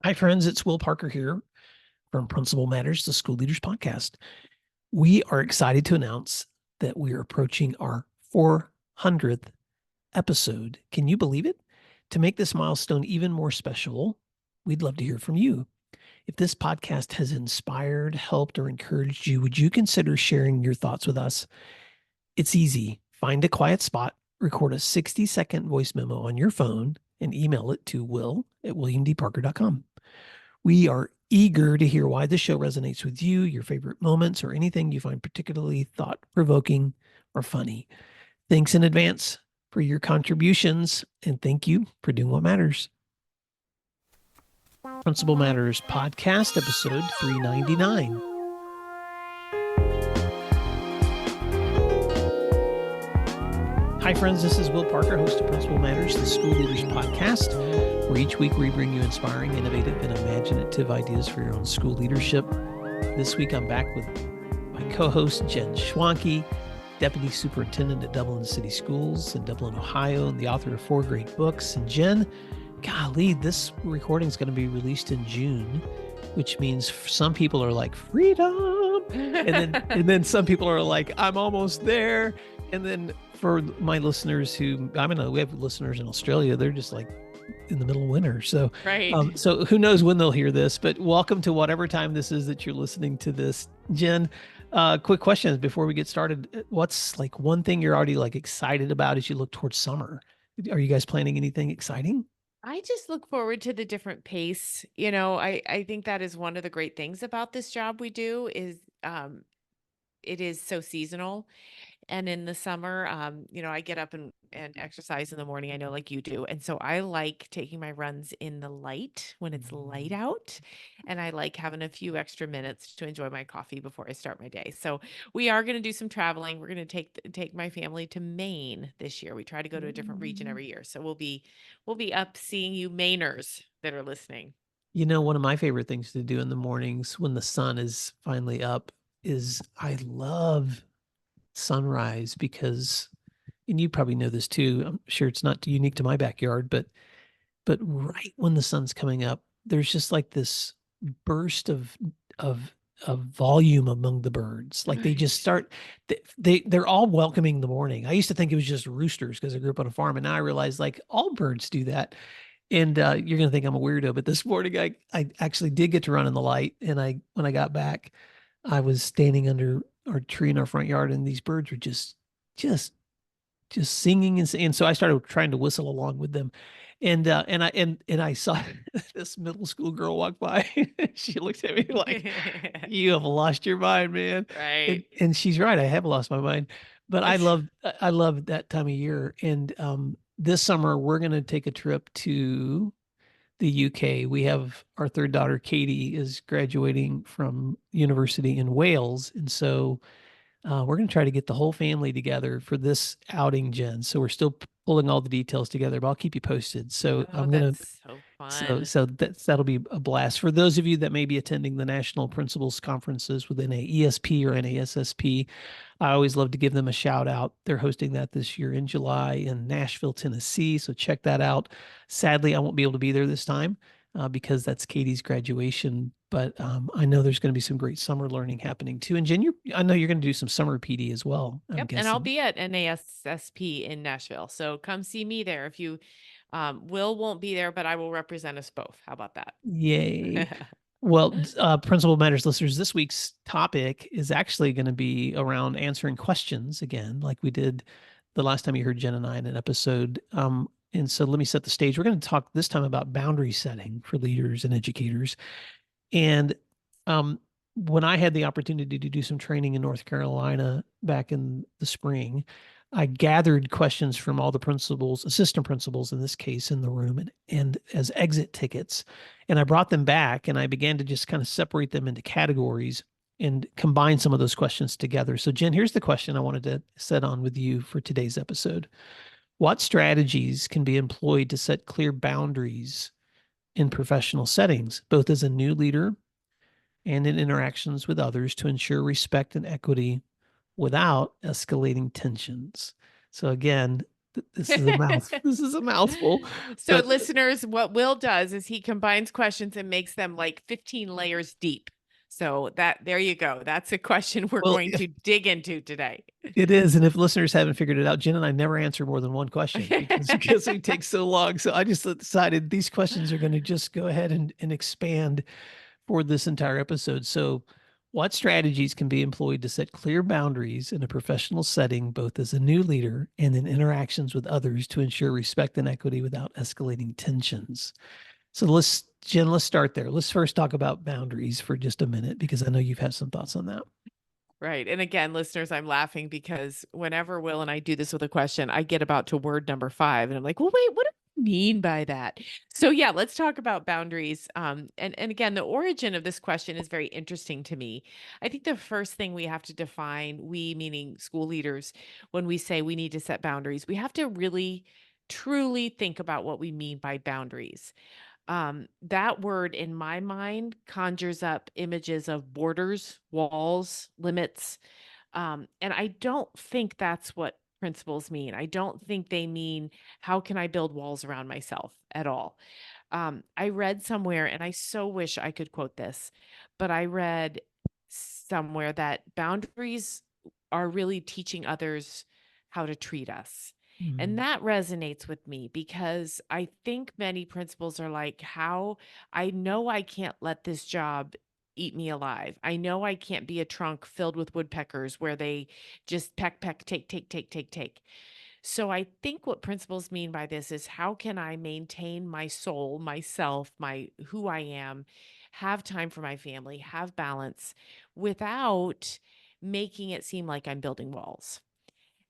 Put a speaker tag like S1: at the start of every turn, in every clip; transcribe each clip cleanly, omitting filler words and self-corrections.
S1: Hi, friends. It's Will Parker here from Principal Matters, the School Leaders Podcast. We are excited to announce that we are approaching our 400th episode. Can you believe it? To make this milestone even more special, we'd love to hear from you. If this podcast has inspired, helped, or encouraged you, would you consider sharing your thoughts with us? It's easy. Find a quiet spot, record a 60-second voice memo on your phone, and email it to will@williamdparker.com. We are eager to hear why the show resonates with you, your favorite moments, or anything you find particularly thought provoking or funny. Thanks in advance for your contributions, and thank you for doing what matters. Principal Matters Podcast, episode 399. Hi, friends. This is Will Parker, host of Principal Matters, the School Leaders Podcast, where each week we bring you inspiring, innovative, and imaginative ideas for your own school leadership. This week I'm back with my co-host, Jen Schwanke, Deputy Superintendent at Dublin City Schools in Dublin, Ohio, and the author of 4 great books. And Jen, golly, this recording is going to be released in June, which means some people are like, freedom. And then some people are like, I'm almost there. And then for my listeners who, we have listeners in Australia, they're just like in the middle of winter. So,
S2: right.
S1: So who knows when they'll hear this, but welcome to whatever time this is that you're listening to this. Jen, quick questions before we get started. What's like one thing you're already like excited about as you look towards summer? Are you guys planning anything exciting?
S2: I just look forward to the different pace. I think that is one of the great things about this job we do is it is so seasonal. And in the summer, I get up and exercise in the morning, I know like you do. And so I like taking my runs in the light when it's light out. And I like having a few extra minutes to enjoy my coffee before I start my day. So we are going to do some traveling. We're going to take my family to Maine this year. We try to go to a different region every year. So we'll be up seeing you Mainers that are listening.
S1: You know, one of my favorite things to do in the mornings when the sun is finally up is I love sunrise because, and you probably know this too, I'm sure it's not unique to my backyard, but right when the sun's coming up, there's just like this burst of of volume among the birds. Like they just start, they're all welcoming the morning. I used to think it was just roosters because I grew up on a farm, and now I realize like all birds do that. And you're gonna think I'm a weirdo, but this morning I actually did get to run in the light, and when I got back, I was standing under our tree in our front yard, and these birds were just singing and so I started trying to whistle along with them, and I saw this middle school girl walk by. She looked at me like, "You have lost your mind, man."
S2: Right.
S1: And she's right. I have lost my mind, but I love that time of year. And this summer we're going to take a trip to the UK. We have our third daughter, Katie, is graduating from university in Wales, and so we're going to try to get the whole family together for this outing, Jen. So we're still pulling all the details together, but I'll keep you posted. So
S2: Oh,
S1: I'm gonna,
S2: that's so fun.
S1: that'll be a blast for those of you that may be attending the national principals conferences within a ESP or NASSP. I always love to give them a shout out. They're hosting that this year in July in Nashville, Tennessee. So check that out. Sadly, I won't be able to be there this time because that's Katie's graduation. But I know there's going to be some great summer learning happening too. And Jen, I know you're going to do some summer PD as well. I'm
S2: Yep,
S1: guessing.
S2: and I'll be at NASSP in Nashville. So come see me there. If you Will won't be there, but I will represent us both. How about that?
S1: Yay. Well, Principal Matters listeners, this week's topic is actually going to be around answering questions again, like we did the last time you heard Jen and I in an episode. And so let me set the stage. We're going to talk this time about boundary setting for leaders and educators. And when I had the opportunity to do some training in North Carolina back in the spring, I gathered questions from all the principals, assistant principals in this case, in the room, and as exit tickets. And I brought them back, and I began to just kind of separate them into categories and combine some of those questions together. So, Jen, here's the question I wanted to set on with you for today's episode. What strategies can be employed to set clear boundaries in professional settings, both as a new leader and in interactions with others, to ensure respect and equity without escalating tensions? So again, This is a mouth. This is a mouthful.
S2: So,
S1: But
S2: listeners, what Will does is he combines questions and makes them like 15 layers deep. So that there you go. That's a question we're
S1: well,
S2: going to dig into today.
S1: it is. And if listeners haven't figured it out, Jen and I never answer more than one question because we take so long. So I just decided these questions are going to just go ahead and expand for this entire episode. So, what strategies can be employed to set clear boundaries in a professional setting, both as a new leader and in interactions with others to ensure respect and equity without escalating tensions? So Jen, let's start there. Let's first talk about boundaries for just a minute, because I know you've had some thoughts on that.
S2: Right. And again, listeners, I'm laughing because whenever Will and I do this with a question, I get about to word number 5 and I'm like, well, wait, what do you mean by that? So yeah, let's talk about boundaries. And again, the origin of this question is very interesting to me. I think the first thing we have to define, we meaning school leaders, when we say we need to set boundaries, we have to really truly think about what we mean by boundaries. That word in my mind conjures up images of borders, walls, limits. And I don't think that's what principles mean. I don't think they mean how can I build walls around myself at all. I read somewhere, and I so wish I could quote this, but I read somewhere that boundaries are really teaching others how to treat us. And
S1: Mm,
S2: that resonates with me because I think many principals are like, how I know I can't let this job eat me alive. I know I can't be a trunk filled with woodpeckers where they just peck, peck, take, take, take, take, take. So I think what principals mean by this is how can I maintain my soul, myself, my who I am, have time for my family, have balance without making it seem like I'm building walls.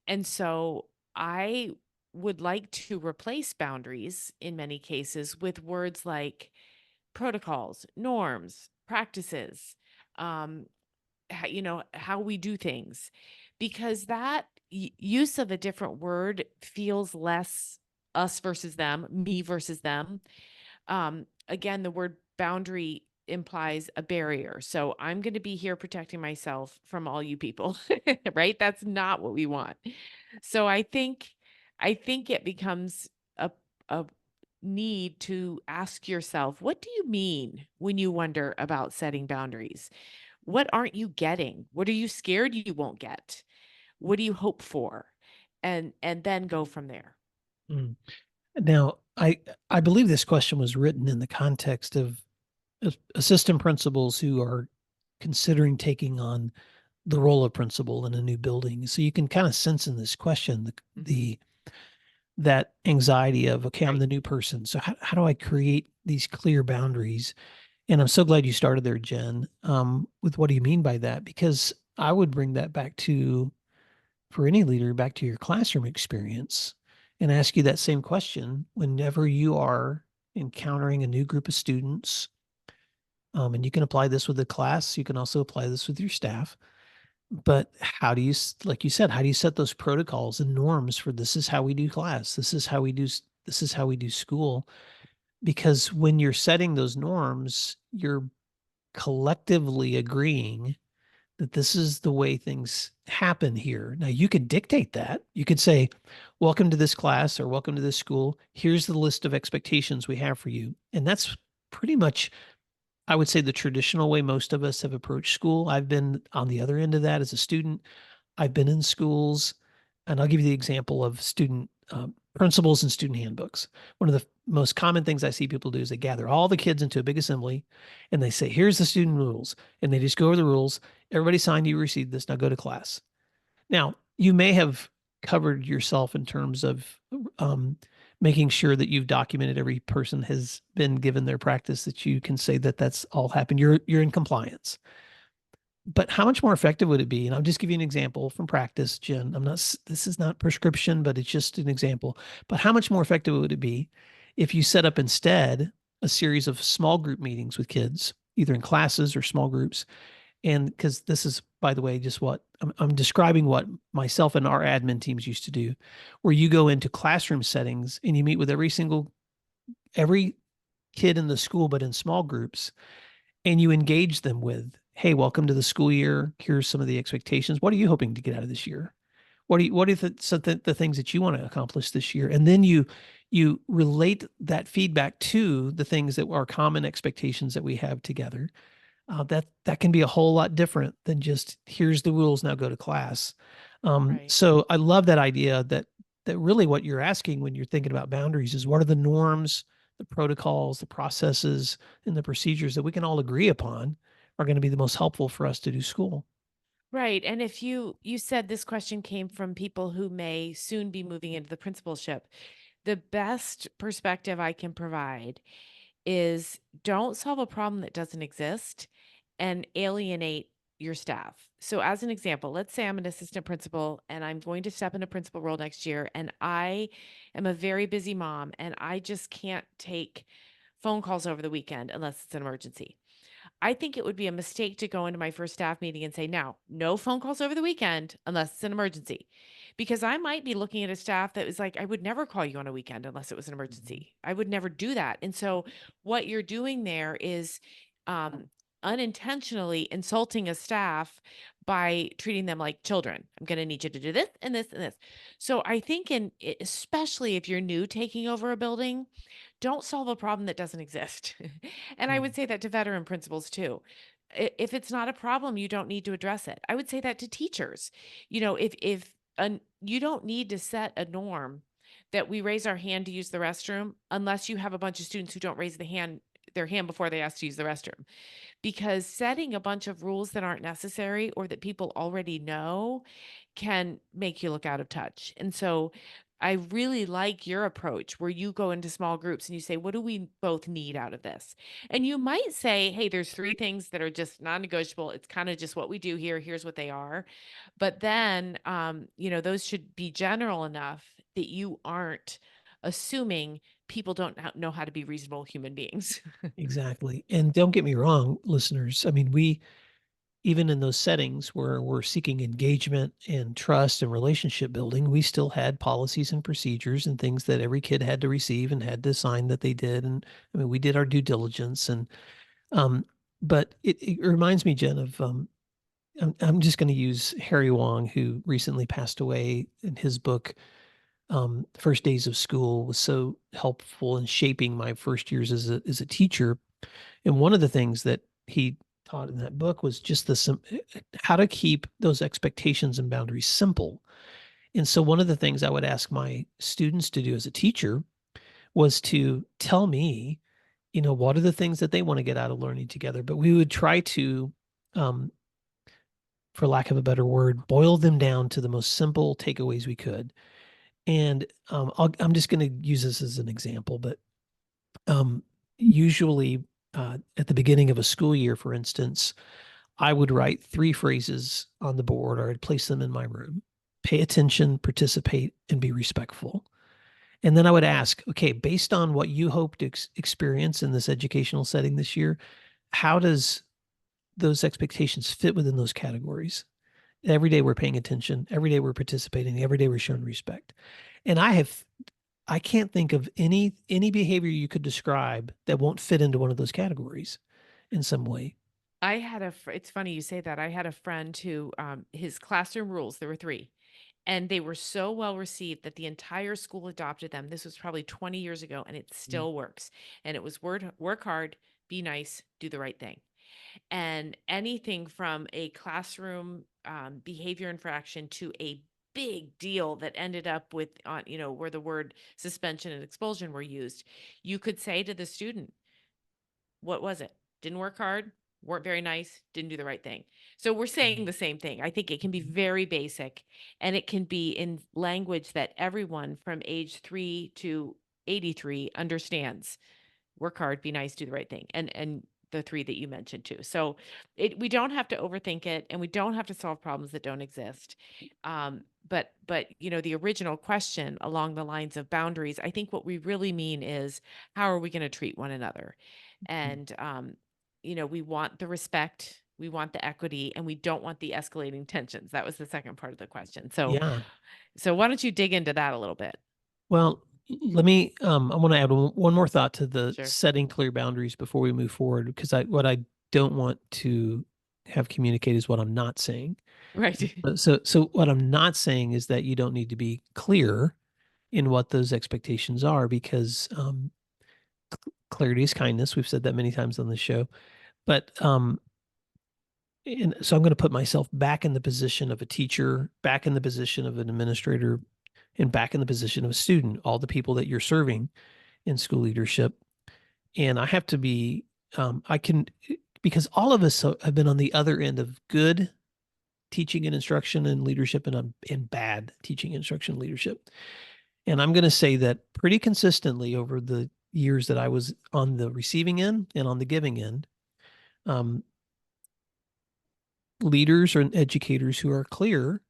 S2: And so I would like to replace boundaries in many cases with words like protocols, norms, practices, um, how we do things, because that use of a different word feels less us versus them, me versus them. Again, the word boundary implies a barrier. So I'm going to be here protecting myself from all you people, right? That's not what we want. So I think it becomes a need to ask yourself, what do you mean when you wonder about setting boundaries? What aren't you getting? What are you scared you won't get? What do you hope for? And then go from there.
S1: mm. Now, I believe this question was written in the context of assistant principals who are considering taking on the role of principal in a new building. So you can kind of sense in this question
S2: Mhm.
S1: the that anxiety of, okay, I'm
S2: Right.
S1: the new person. So how do I create these clear boundaries? And I'm so glad you started there, Jen, with what do you mean by that? Because I would bring that back to, for any leader, back to your classroom experience and ask you that same question whenever you are encountering a new group of students. And you can apply this with the class. You can also apply this with your staff. But how do you, like you said, how do you set those protocols and norms for this is how we do class? This is how we do school. Because when you're setting those norms, you're collectively agreeing that this is the way things happen here. Now, you could dictate that. You could say, welcome to this class or welcome to this school. Here's the list of expectations we have for you. And that's pretty much, I would say, the traditional way most of us have approached school. I've been on the other end of that as a student. I've been in schools, and I'll give you the example of student principles and student handbooks. One of the most common things I see people do is they gather all the kids into a big assembly and they say, here's the student rules. And they just go over the rules. Everybody signed, you received this. Now go to class. Now, you may have covered yourself in terms of making sure that you've documented every person has been given their practice, that you can say that that's all happened. You're in compliance. But how much more effective would it be? And I'll just give you an example from practice, Jen. This is not prescription, but it's just an example. But how much more effective would it be if you set up instead a series of small group meetings with kids, either in classes or small groups? And because this is, by the way, just what I'm describing what myself and our admin teams used to do, where you go into classroom settings and you meet with every kid in the school, but in small groups, and you engage them with, hey, welcome to the school year. Here's some of the expectations. What are you hoping to get out of this year? what are the things that you want to accomplish this year? And then you relate that feedback to the things that are common expectations that we have together. That can be a whole lot different than just here's the rules, now go to class.
S2: Right.
S1: So I love that idea that really what you're asking when you're thinking about boundaries is what are the norms, the protocols, the processes, and the procedures that we can all agree upon are going to be the most helpful for us to do school.
S2: Right. And if you said this question came from people who may soon be moving into the principalship, the best perspective I can provide is don't solve a problem that doesn't exist and alienate your staff. So as an example, let's say I'm an assistant principal and I'm going to step into principal role next year and I am a very busy mom and I just can't take phone calls over the weekend unless it's an emergency. I think it would be a mistake to go into my first staff meeting and say, now, no phone calls over the weekend unless it's an emergency. Because I might be looking at a staff that was like, I would never call you on a weekend unless it was an emergency. I would never do that. And so what you're doing there is unintentionally insulting a staff by treating them like children. I'm going to need you to do this and this and this. So I think especially if you're new taking over a building, don't solve a problem that doesn't exist. And I would say that to veteran principals too. If it's not a problem, you don't need to address it. I would say that to teachers. You know, you don't need to set a norm that we raise our hand to use the restroom unless you have a bunch of students who don't raise their hand before they ask to use the restroom, because setting a bunch of rules that aren't necessary or that people already know can make you look out of touch. And so I really like your approach where you go into small groups and you say, what do we both need out of this? And you might say, hey, there's three things that are just non-negotiable. It's kind of just what we do here. Here's what they are. But then, those should be general enough that you aren't assuming people don't know how to be reasonable human beings.
S1: Exactly. And don't get me wrong, listeners. I mean, we, even in those settings where we're seeking engagement and trust and relationship building, we still had policies and procedures and things that every kid had to receive and had to sign that they did. And I mean, we did our due diligence. And, um, but it reminds me, Jen, of, I'm just going to use Harry Wong, who recently passed away. In his book, First Days of School was so helpful in shaping my first years as a teacher. And one of the things that he taught in that book was just how to keep those expectations and boundaries simple. And so one of the things I would ask my students to do as a teacher was to tell me, what are the things that they want to get out of learning together. But we would try to, um, for lack of a better word, boil them down to the most simple takeaways we could. And I'm just going to use this as an example, but um, usually at the beginning of a school year, for instance, I would write three phrases on the board or I'd place them in my room: pay attention, participate, and be respectful. And then I would ask, okay, based on what you hope to experience in this educational setting this year, how does those expectations fit within those categories? Every day we're paying attention, every day we're participating, every day we're showing respect. And I can't think of any behavior you could describe that won't fit into one of those categories in some way.
S2: It's funny you say that. I had a friend who, his classroom rules, there were three, and they were so well received that the entire school adopted them. This was probably 20 years ago, and it
S1: Mm.
S2: still works. And it was work hard, be nice, do the right thing. And anything from a classroom behavior infraction to a big deal that ended up with, where the word suspension and expulsion were used, you could say to the student, what was it? Didn't work hard, weren't very nice, didn't do the right thing. So we're saying the same thing. I think it can be very basic and it can be in language that everyone from age 3 to 83 understands. Work hard, be nice, do the right thing. And the three that you mentioned too. So we don't have to overthink it and we don't have to solve problems that don't exist. But the original question along the lines of boundaries, I think what we really mean is how are we going to treat one another? And we want the respect, we want the equity, and we don't want the escalating tensions. That was the second part of the question. So
S1: Yeah.
S2: so why don't you dig into that a little bit?
S1: Well, I want to add one more thought to the
S2: Sure.
S1: setting clear boundaries before we move forward, because what I don't want to have communicated is what I'm not saying.
S2: Right.
S1: So what I'm not saying is that you don't need to be clear in what those expectations are, because clarity is kindness. We've said that many times on the show. But and so I'm going to put myself back in the position of a teacher, back in the position of an administrator, and back in the position of a student, all the people that you're serving in school leadership. And I have to be, I can, because all of us have been on the other end of good teaching and instruction and leadership, and in bad teaching, instruction, and leadership. And I'm going to say that pretty consistently over the years that I was on the receiving end and on the giving end, um, leaders or educators who are clear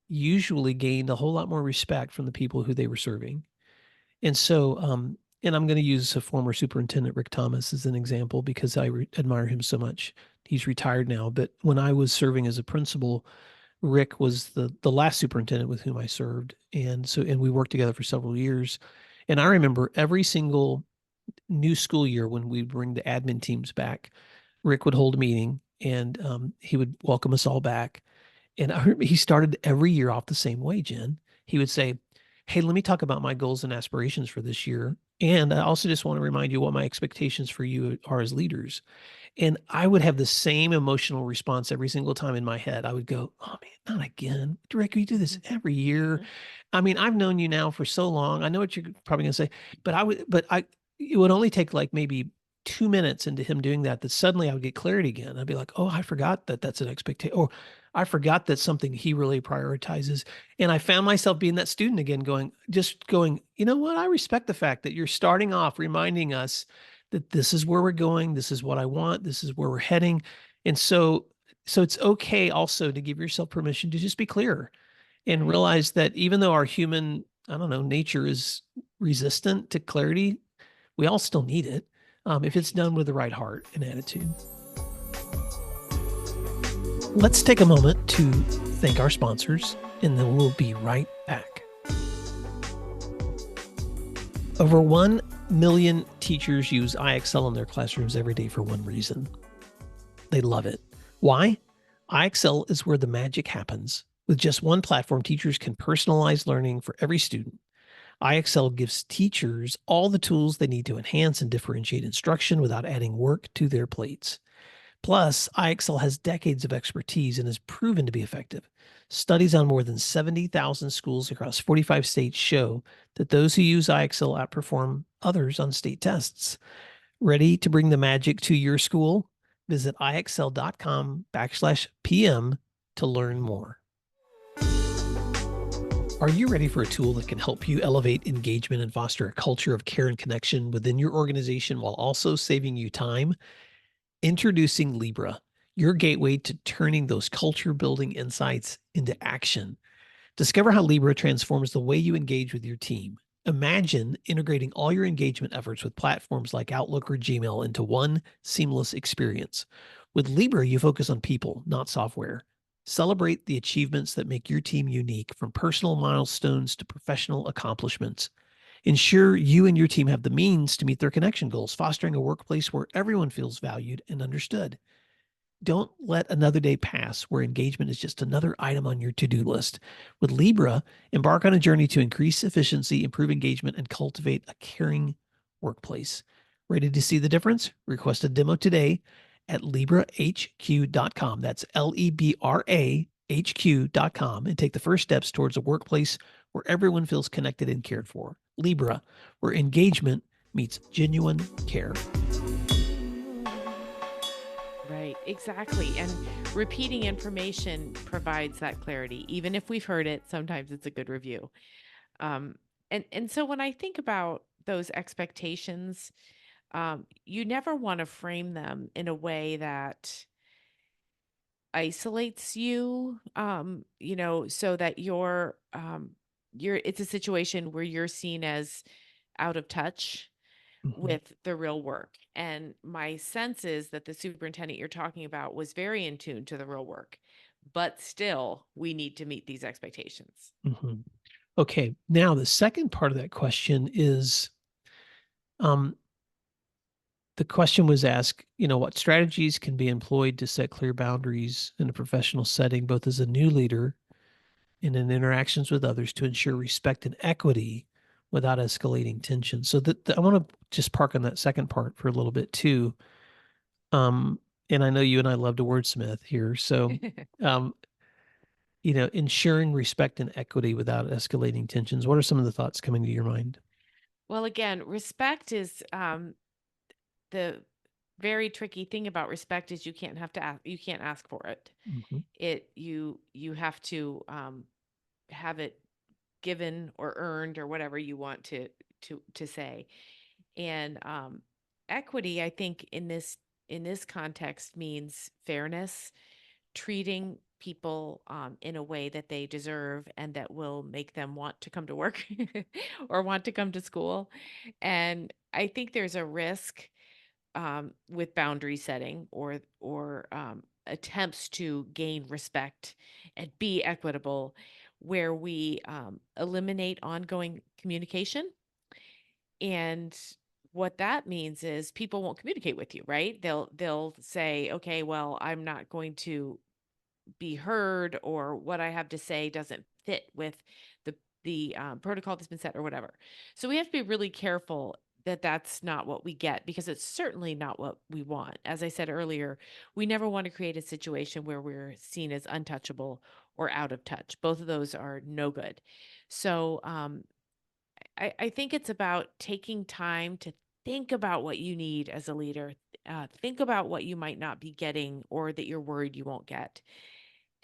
S1: usually gained a whole lot more respect from the people who they were serving. And so, and I'm going to use a former superintendent, Rick Thomas, as an example because I admire him so much. He's retired now, but when I was serving as a principal, Rick was the last superintendent with whom I served, and we worked together for several years. And I remember every single new school year when we bring the admin teams back, Rick would hold a meeting and he would welcome us all back. And I remember he started every year off the same way, Jen. He would say, "Hey, let me talk about my goals and aspirations for this year. And I also just want to remind you what my expectations for you are as leaders." And I would have the same emotional response every single time in my head. I would go, "Oh man, not again. Rick, you do this every year. I mean, I've known you now for so long. I know what you're probably gonna say, but it would only take like maybe 2 minutes into him doing that suddenly I would get clarity again. I'd be like, oh, I forgot that that's an expectation, or I forgot that's something he really prioritizes. And I found myself being that student again, just going, you know what? I respect the fact that you're starting off reminding us that this is where we're going. This is what I want. This is where we're heading. And so it's okay also to give yourself permission to just be clear and
S2: Right.
S1: realize that even though our human, I don't know, nature is resistant to clarity, we all still need it if it's
S2: Right.
S1: done with the right heart and attitude. Let's take a moment to thank our sponsors, and then we'll be right back. Over 1 million teachers use IXL in their classrooms every day for one reason. They love it. Why? IXL is where the magic happens. With just one platform, teachers can personalize learning for every student. IXL gives teachers all the tools they need to enhance and differentiate instruction without adding work to their plates. Plus, IXL has decades of expertise and is proven to be effective. Studies on more than 70,000 schools across 45 states show that those who use IXL outperform others on state tests. Ready to bring the magic to your school? Visit ixl.com/PM to learn more. Are you ready for a tool that can help you elevate engagement and foster a culture of care and connection within your organization while also saving you time? Introducing Libra, your gateway to turning those culture building insights into action. Discover how Libra transforms the way you engage with your team. Imagine integrating all your engagement efforts with platforms like Outlook or Gmail into one seamless experience. With Libra, you focus on people, not software. Celebrate the achievements that make your team unique, from personal milestones to professional accomplishments. Ensure you and your team have the means to meet their connection goals, fostering a workplace where everyone feels valued and understood. Don't let another day pass where engagement is just another item on your to-do list. With Libra, embark on a journey to increase efficiency, improve engagement, and cultivate a caring workplace. Ready to see the difference? Request a demo today at librahq.com. That's LEBRAHQ.com, and take the first steps towards a workplace where everyone feels connected and cared for. Libra, where engagement meets genuine care.
S2: Right, exactly. And repeating information provides that clarity. Even if we've heard it, sometimes it's a good review. Um, and so when I think about those expectations, you never want to frame them in a way that isolates you, so that you're it's a situation where you're seen as out of touch
S1: Mhm,
S2: with the real work. And my sense is that the superintendent you're talking about was very in tune to the real work, but still we need to meet these expectations.
S1: mhm. Okay, now the second part of that question is, um, the question was asked, what strategies can be employed to set clear boundaries in a professional setting, both as a new leader and in interactions with others to ensure respect and equity without escalating tension. So I want to just park on that second part for a little bit too. Um, and I know you and I love to wordsmith here. So, um, ensuring respect and equity without escalating tensions. What are some of the thoughts coming to your mind?
S2: Well, again, respect is the very tricky thing about respect is you can't ask for it.
S1: Mhm.
S2: You have to have it given or earned or whatever you want to say. And equity, I think in this context means fairness, treating people in a way that they deserve and that will make them want to come to work or want to come to school. And I think there's a risk with boundary setting or attempts to gain respect and be equitable, where we eliminate ongoing communication. And what that means is people won't communicate with you, right? They'll say, okay, well, I'm not going to be heard, or what I have to say doesn't fit with the protocol that's been set or whatever. So we have to be really careful that that's not what we get, because it's certainly not what we want. As I said earlier, we never want to create a situation where we're seen as untouchable or out of touch. Both of those are no good. So I think it's about taking time to think about what you need as a leader. Think about what you might not be getting or that you're worried you won't get.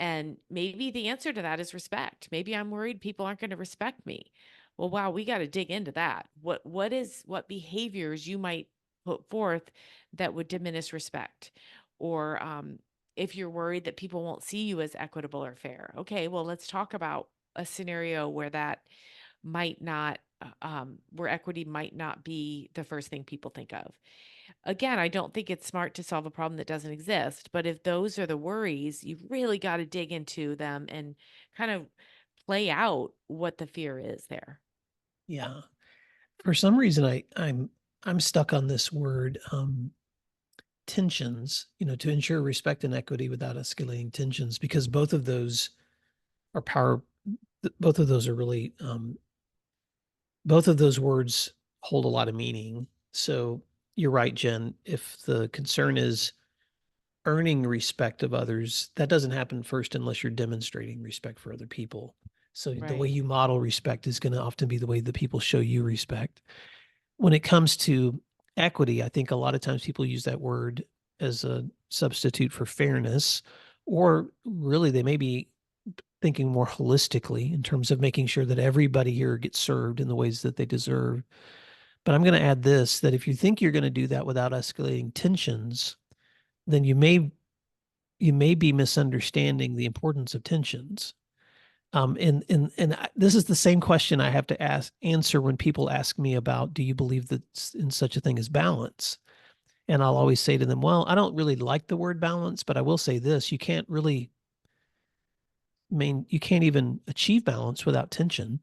S2: And maybe the answer to that is respect. Maybe I'm worried people aren't going to respect me. Well, wow, we got to dig into that. What behaviors you might put forth that would diminish respect? Or if you're worried that people won't see you as equitable or fair. Okay, well, let's talk about a scenario where that might not where equity might not be the first thing people think of. Again, I don't think it's smart to solve a problem that doesn't exist, but if those are the worries, you've really got to dig into them and kind of play out what the fear is there.
S1: Yeah. For some reason, I'm stuck on this word tensions. To ensure respect and equity without escalating tensions, because both of those are power. Both of those are really both of those words hold a lot of meaning. So you're right, Jen. If the concern is earning respect of others, that doesn't happen first unless you're demonstrating respect for other people. So the way
S2: Right.
S1: you model respect is going to often be the way that people show you respect. When it comes to equity, I think a lot of times people use that word as a substitute for fairness, or really they may be thinking more holistically in terms of making sure that everybody here gets served in the ways that they deserve. But I'm going to add this, that if you think you're going to do that without escalating tensions, then you may be misunderstanding the importance of tensions. This is the same question I have to answer when people ask me about, do you believe that in such a thing as balance? And I'll always say to them, well, I don't really like the word balance, but I will say this: you can't even achieve balance without tension.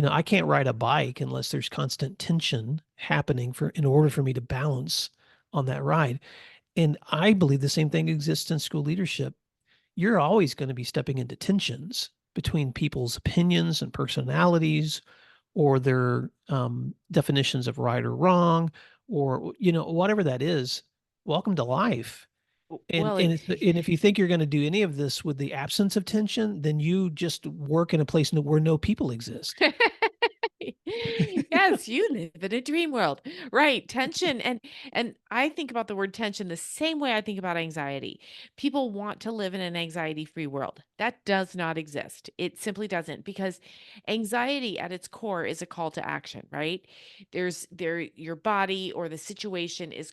S1: I can't ride a bike unless there's constant tension happening in order for me to balance on that ride. And I believe the same thing exists in school leadership. You're always going to be stepping into tensions between people's opinions and personalities, or their definitions of right or wrong, or whatever that is. Welcome to life. And
S2: Well,
S1: and, and if you think you're going to do any of this with the absence of tension, then you just work in a place where no people exist.
S2: yes, you live in a dream world. Right. Tension. And I think about the word tension the same way I think about anxiety. People want to live in an anxiety-free world. That does not exist. It simply doesn't, because anxiety at its core is a call to action, right? Your body or the situation is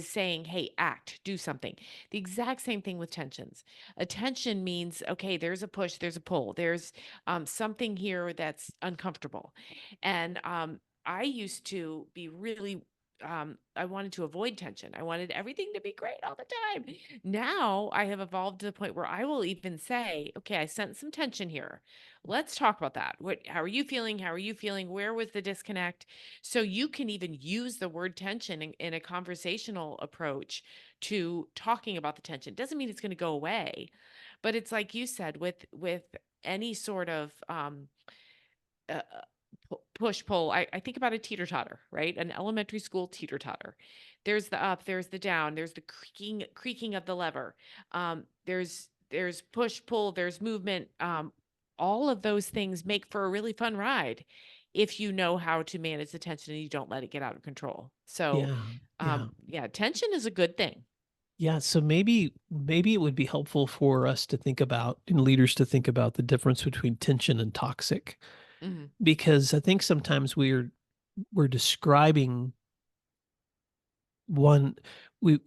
S2: saying, "Hey, act, do something." The exact same thing with tensions. A tension means, okay, there's a push, there's a pull. There's something here that's uncomfortable. And I used to be really I wanted to avoid tension. I wanted everything to be great all the time. Now I have evolved to the point where I will even say, okay, I sense some tension here. Let's talk about that. How are you feeling? How are you feeling? Where was the disconnect? So you can even use the word tension in a conversational approach to talking about the tension. Doesn't mean it's going to go away, but it's like you said, with any sort of push pull. I think about a teeter totter, right? An elementary school teeter totter. There's the up, there's the down, there's the creaking of the lever. There's push pull, there's movement. All of those things make for a really fun ride if you know how to manage the tension and you don't let it get out of control. So,
S1: Yeah. Yeah.
S2: yeah, tension is a good thing.
S1: Yeah. So maybe it would be helpful for us to think about and leaders to think about the difference between tension and toxic.
S2: Hmm.
S1: Because I think sometimes we're describing one we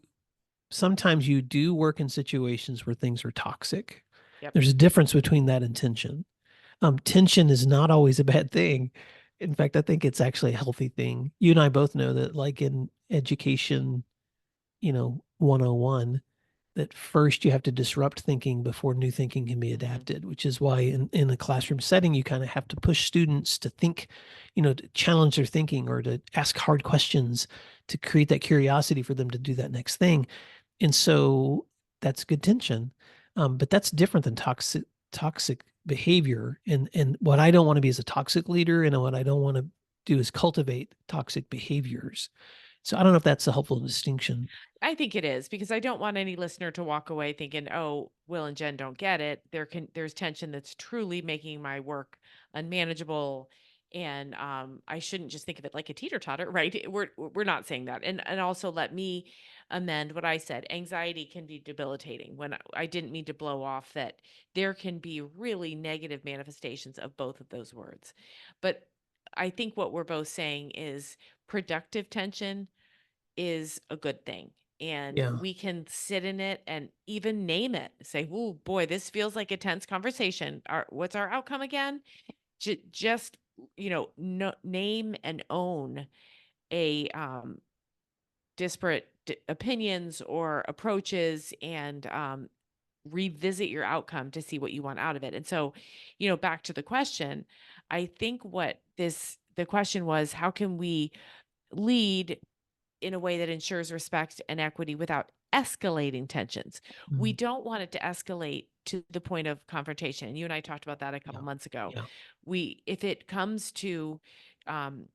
S1: sometimes you do work in situations where things are toxic.
S2: Yep.
S1: There's a difference between that and tension. Tension is not always a bad thing. In fact, I think it's actually a healthy thing. You and I both know that, like in education, 101, that first you have to disrupt thinking before new thinking can be
S2: Hmm.
S1: adapted, which is why in a classroom setting, you kind of have to push students to think, to challenge their thinking or to ask hard questions to create that curiosity for them to do that next thing. And so that's good tension. But that's different than toxic behavior. And what I don't want to be is a toxic leader, and what I don't want to do is cultivate toxic behaviors. So I don't know if that's a helpful distinction.
S2: I think it is because I don't want any listener to walk away thinking, "Oh, Will and Jen don't get it." There's tension that's truly making my work unmanageable, and I shouldn't just think of it like a teeter totter, right? We're not saying that, and also let me amend what I said. Anxiety can be debilitating. When I didn't mean to blow off that, there can be really negative manifestations of both of those words, but I think what we're both saying is productive tension is a good thing. And
S1: Yeah.
S2: we can sit in it and even name it. Say, "Oh boy, this feels like a tense conversation. What's our outcome again?" Just no, name and own a disparate opinions or approaches, and revisit your outcome to see what you want out of it. And so, back to the question, I think the question was, how can we lead in a way that ensures respect and equity without escalating tensions? We
S1: Mhm.
S2: don't want it to escalate to the point of confrontation. You and I talked about that a couple
S1: Yeah.
S2: months ago.
S1: Yeah.
S2: If it comes um,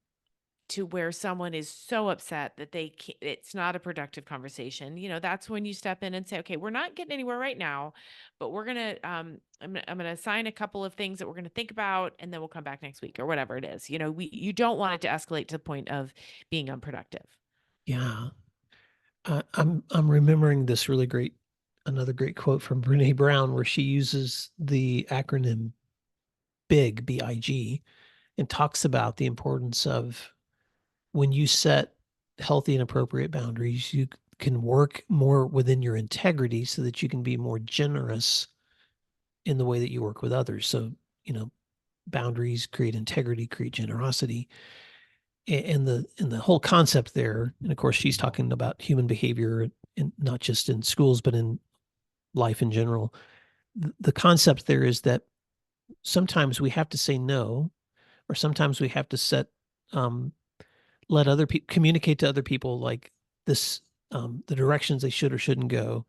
S2: to where someone is so upset that it's not a productive conversation, that's when you step in and say, okay, we're not getting anywhere right now, but we're gonna I'm gonna assign a couple of things that we're gonna think about, and then we'll come back next week or whatever it is. You don't want it to escalate to the point of being unproductive.
S1: Yeah. I'm remembering this another great quote from Brene Brown, where she uses the acronym BIG, BIG, and talks about the importance of when you set healthy and appropriate boundaries, you can work more within your integrity so that you can be more generous in the way that you work with others. So, you know, boundaries create integrity, create generosity. And the whole concept there, and of course she's talking about human behavior and not just in schools, but in life in general. The concept there is that sometimes we have to say no, or sometimes we have to um, let other people communicate to other people like this, the directions they should or shouldn't go.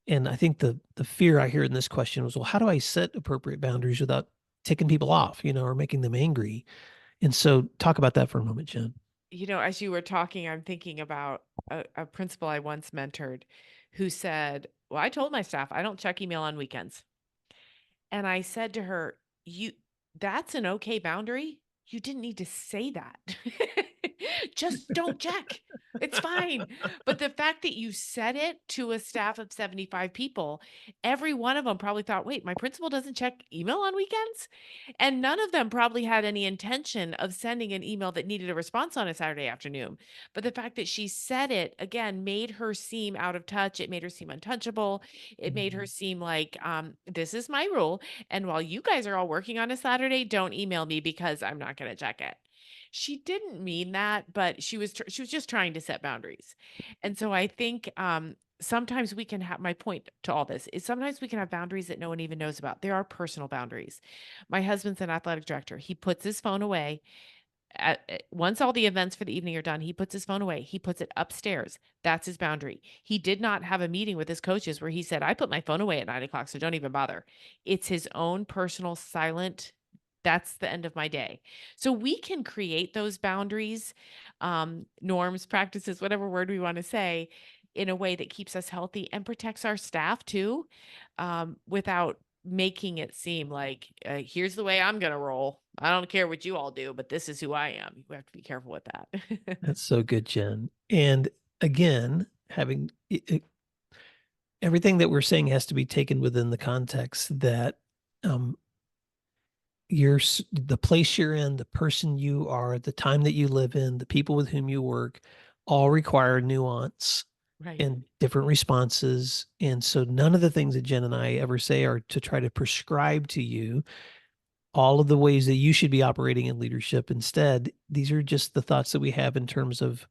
S1: And I think the fear I hear in this question was, well, how do I set appropriate boundaries without ticking people off, or making them angry? And so talk about that for a moment, Jen.
S2: As you were talking, I'm thinking about a principal I once mentored who said, "Well, I told my staff I don't check email on weekends." And I said to her, that's an okay boundary. You didn't need to say that. Just don't check. It's fine. But the fact that you said it to a staff of 75 people, every one of them probably thought, wait, my principal doesn't check email on weekends? And none of them probably had any intention of sending an email that needed a response on a Saturday afternoon. But the fact that she said it again made her seem out of touch. It made her seem untouchable. It made her
S1: Mhm.
S2: seem like, this is my rule. And while you guys are all working on a Saturday, don't email me because I'm not going to check it. She didn't mean that, but she was just trying to set boundaries. And so I think, sometimes we can have my point to all this is sometimes we can have boundaries that no one even knows about. There are personal boundaries. My husband's an athletic director. He puts his phone away once all the events for the evening are done, he puts his phone away. He puts it upstairs. That's his boundary. He did not have a meeting with his coaches where he said, I put my phone away at 9 o'clock, so don't even bother. It's his own personal silent. That's the end of my day. So we can create those boundaries, norms, practices, whatever word we want to say, in a way that keeps us healthy and protects our staff too, without making it seem like, here's the way I'm going to roll. I don't care what you all do, but this is who I am. You have to be careful with that.
S1: That's so good, Jen. And again, everything that we're saying has to be taken within the context that um, the place you're in, the person you are, the time that you live in, the people with whom you work, all require nuance
S2: Right.
S1: and different responses. And so none of the things that Jen and I ever say are to try to prescribe to you all of the ways that you should be operating in leadership. Instead, these are just the thoughts that we have in terms of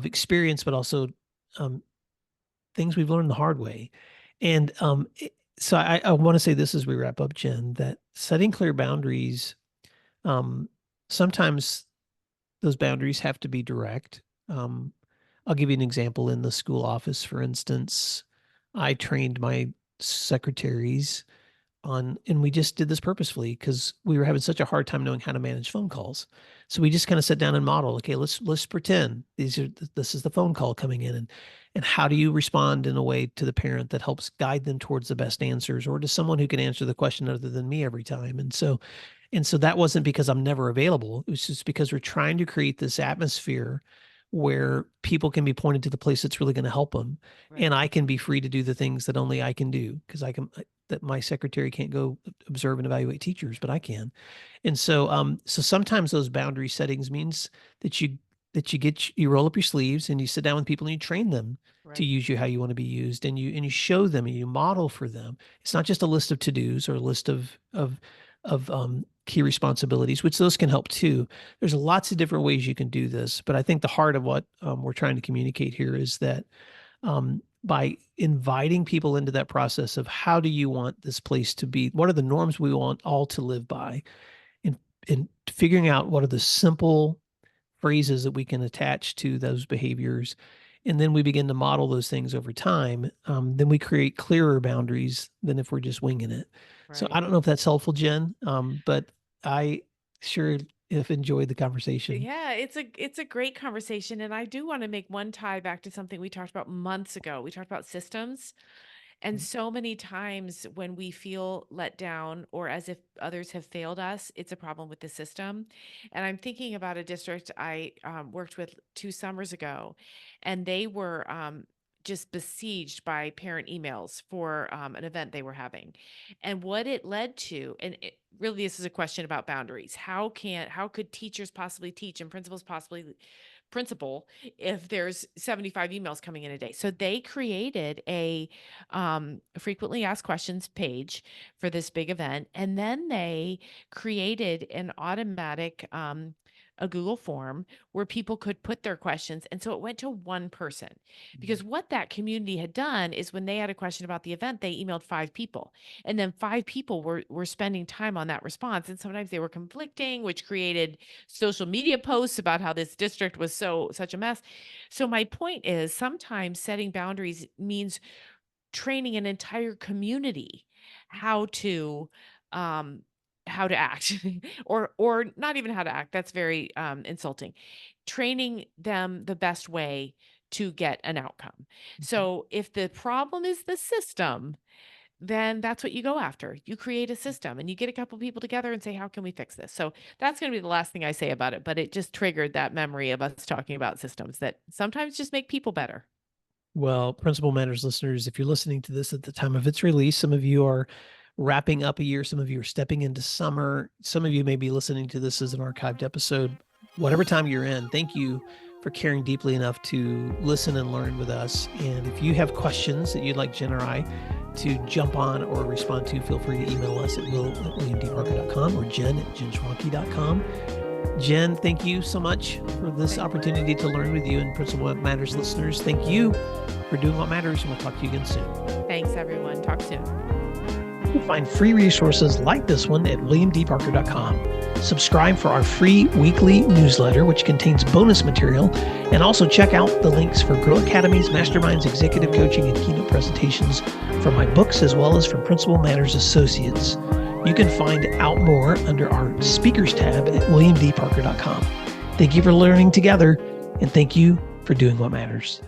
S1: experience, but also um, things we've learned the hard way. And so I want to say this as we wrap up, Jen, that setting clear boundaries, um, sometimes those boundaries have to be direct. I'll give you an example in the school office, for instance. I trained my secretaries on, and we just did this purposefully because we were having such a hard time knowing how to manage phone calls. So we just kind of sat down and modeled, okay, let's pretend this is the phone call coming in, and how do you respond in a way to the parent that helps guide them towards the best answers, or to someone who can answer the question other than me every time. And so that wasn't because I'm never available. It was just because we're trying to create this atmosphere where people can be pointed to the place that's really going to help them. And
S2: Right.
S1: I can be free to do the things that only I can do because that my secretary can't go observe and evaluate teachers, but I can. And so sometimes those boundary settings means that you roll up your sleeves and you sit down with people and you train them to
S2: Right.
S1: use you how you want to be used, and you show them and you model for them. It's not just a list of to-dos or a list of key responsibilities, which those can help too. There's lots of different ways you can do this, but I think the heart of what we're trying to communicate here is that by inviting people into that process of how do you want this place to be, what are the norms we want all to live by, and figuring out what are the simple phrases that we can attach to those behaviors, and then we begin to model those things over time, then we create clearer boundaries than if we're just winging it. So
S2: Right.
S1: I don't know if that's helpful, Jen, but I sure have enjoyed the conversation.
S2: Yeah, it's a great conversation, and I do want to make one tie back to something we talked about months ago. We talked about systems. And so many times when we feel let down or as if others have failed us, it's a problem with the system. And I'm thinking about a district I worked with 2 summers ago, and they were just besieged by parent emails for an event they were having. And what it led to, and really this is a question about boundaries. How could teachers possibly teach and principals possibly principal if there's 75 emails coming in a day? So they created a frequently asked questions page for this big event, and then they created an automatic a Google form where people could put their questions. And so it went to one person, because what that community had done is when they had a question about the event, they emailed 5 people, and then 5 people were spending time on that response. And sometimes they were conflicting, which created social media posts about how this district was such a mess. So my point is sometimes setting boundaries means training an entire community how to um how to act or not even how to act. That's very insulting. Training them the best way to get an outcome. So if the problem is the system, then that's what you go after. You create a system and you get a couple people together and say, how can we fix this? So that's going to be the last thing I say about it. But it just triggered that memory of us talking about systems that sometimes just make people better.
S1: Well, Principal Matters listeners, if you're listening to this at the time of its release, some of you are wrapping up a year, some of you are stepping into summer, some of you may be listening to this as an archived episode. Whatever time you're in, thank you for caring deeply enough to listen and learn with us. And if you have questions that you'd like Jen or I to jump on or respond to, feel free to email us at will@williamdparker.com or jen@jenschwanke.com. Jen, thank you so much for this opportunity to learn with you, and Principal What Matters listeners, thank you for doing what matters, and we'll talk to you again soon.
S2: Thanks, everyone. Talk soon.
S1: You'll find free resources like this one at williamdparker.com. Subscribe for our free weekly newsletter, which contains bonus material, and also check out the links for Grow Academies, Masterminds, Executive Coaching, and Keynote presentations from my books, as well as from Principal Matters Associates. You can find out more under our speakers tab at williamdparker.com. Thank you for learning together, and thank you for doing what matters.